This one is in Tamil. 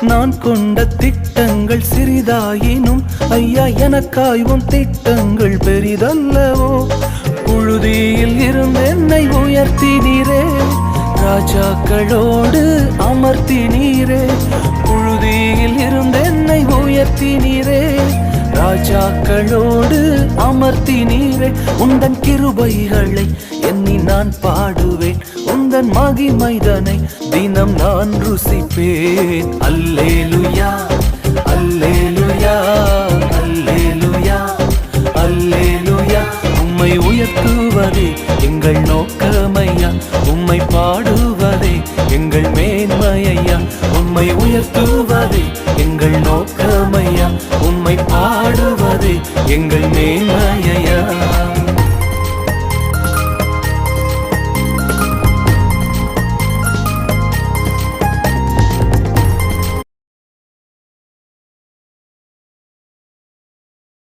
நான் கொண்ட திட்டங்கள் சிறிதாயினும் ஐயா எனக்காயும் திட்டங்கள் பெரிதல்லவோ. புழுதியில் இருந்து என்னை உயர்த்தினீரே, ராஜாக்களோடு அமர்த்தினீரே. புழுதியில் இருந்து என்னை உயர்த்தினீரே, ராஜாக்களோடு அமர்த்தினீரே. உந்தன் கிருபைகளை எண்ணி நான் பாடுவேன், உந்தன் மகிமைதனை தினம் நான் ருசிப்பேன். அல்லேலுயா அல்லேலுயா அல்லேலுயா அல்லேலுயா. உம்மை உயர்த்துவதே எங்கள் நோக்கமையா, உம்மை பாடுவதே எங்கள் மேன்மையா. உம்மை உயர்த்துவதே எங்கள் நோக்கமையா, உம்மை பாடுவதே எங்கள் மேன்மையா.